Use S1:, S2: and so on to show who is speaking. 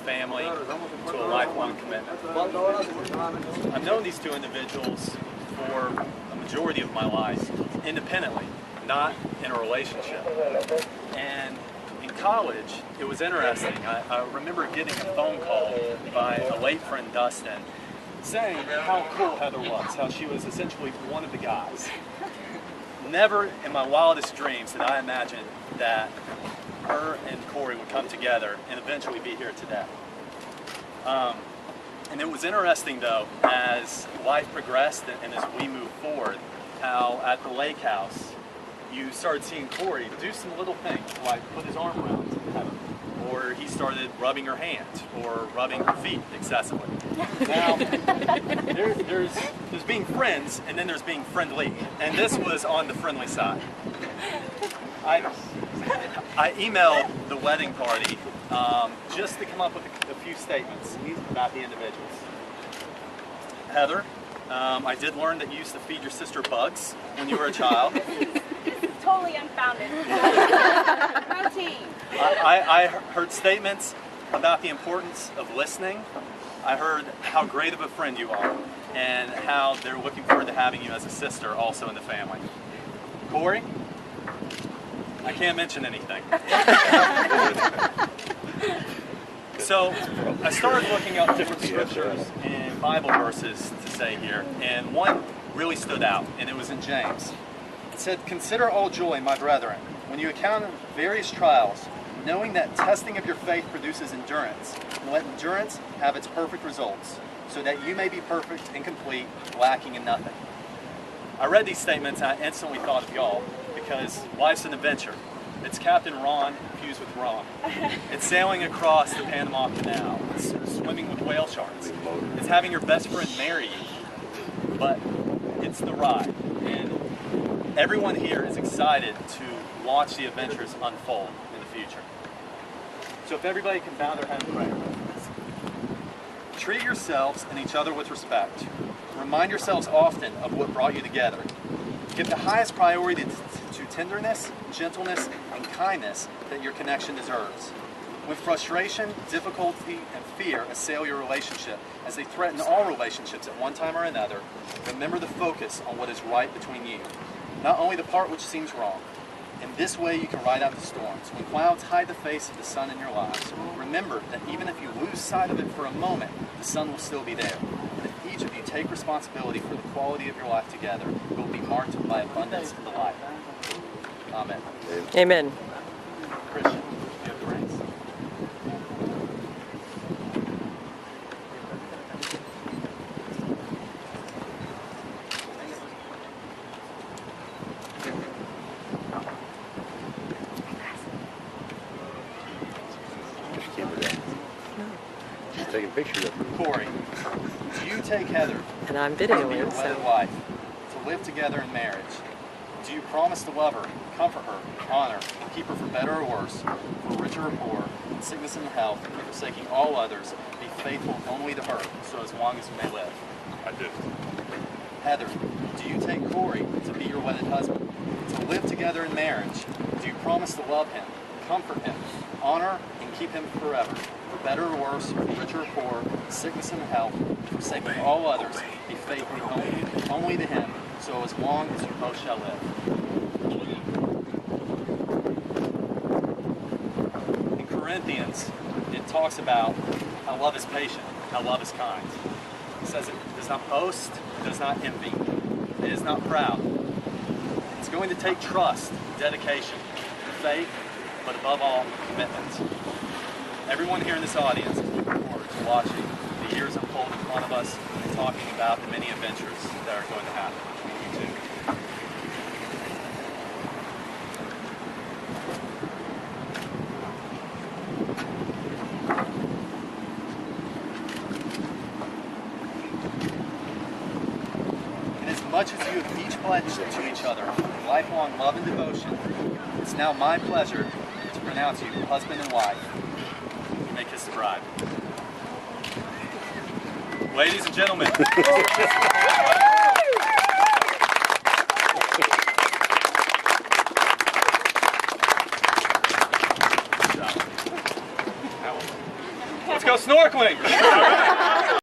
S1: family to a lifelong commitment. I've known these two individuals for a majority of my life independently, not in a relationship. And in college, it was interesting. I remember getting a phone call by a late friend, Dustin, saying how cool Heather was, how she was essentially one of the guys. Never in my wildest dreams did I imagine that her and Corey would come together and eventually be here today. And it was interesting though, as life progressed and as we moved forward, how at the lake house, you started seeing Corey do some little things, like put his arm around Heather, or he started rubbing her hand, or rubbing her feet excessively. Now, there's being friends, and then there's being friendly, and this was on the friendly side. I emailed the wedding party just to come up with a few statements about the individuals. Heather, I did learn that you used to feed your sister bugs when you were a child.
S2: Totally unfounded. Protein.
S1: I heard statements about the importance of listening. I heard how great of a friend you are and how they're looking forward to having you as a sister also in the family. Corey, I can't mention anything. So I started looking up different scriptures and Bible verses to say here, and one really stood out, and it was in James. It said, "Consider all joy, my brethren, when you encounter various trials, knowing that testing of your faith produces endurance, and let endurance have its perfect results, so that you may be perfect and complete, lacking in nothing." I read these statements and I instantly thought of y'all, because life's an adventure. It's Captain Ron infused with rum. It's sailing across the Panama Canal. It's swimming with whale sharks. It's having your best friend marry you. But it's the ride. And everyone here is excited to watch the adventures unfold in the future. So if everybody can bow their head and pray. Treat yourselves and each other with respect. Remind yourselves often of what brought you together. Give the highest priority to tenderness, gentleness, and kindness that your connection deserves. When frustration, difficulty, and fear assail your relationship, as they threaten all relationships at one time or another, remember to focus on what is right between you, not only the part which seems wrong. In this way you can ride out the storms. When clouds hide the face of the sun in your lives, remember that even if you lose sight of it for a moment, the sun will still be there. And if each of you take responsibility for the quality of your life together, it will be marked by abundance in the life. Amen.
S3: Amen.
S1: Christian, you have the reins.
S4: She's taking pictures of her.
S1: Corey, do you take Heather
S3: And I'm
S1: to be your
S3: videoing,
S1: wedded
S3: so
S1: wife, to live together in marriage? Do you promise to love her, comfort her, honor, and keep her for better or worse, for richer or poor, in sickness and health, and forsaking all others, be faithful only to her, so as long as you may live?
S4: I do.
S1: Heather, do you take Corey to be your wedded husband, to live together in marriage? Do you promise to love him, comfort him, honor, and keep him forever, for better or worse, for richer or poor, in sickness and health, forsaking all others, be faithful only to him, so as long as you both shall live? In Corinthians, it talks about how love is patient, how love is kind. It says it does not boast, it does not envy, it is not proud. It's going to take trust, dedication, faith, but above all, commitment. Everyone here in this audience is looking forward to watching the years unfold in front of us and talking about the many adventures that are going to happen between you two. Much as you have each pledged to each other lifelong love and devotion, it's now my pleasure to pronounce you husband and wife. You may kiss the bride. Ladies and gentlemen. Let's go snorkeling. All right.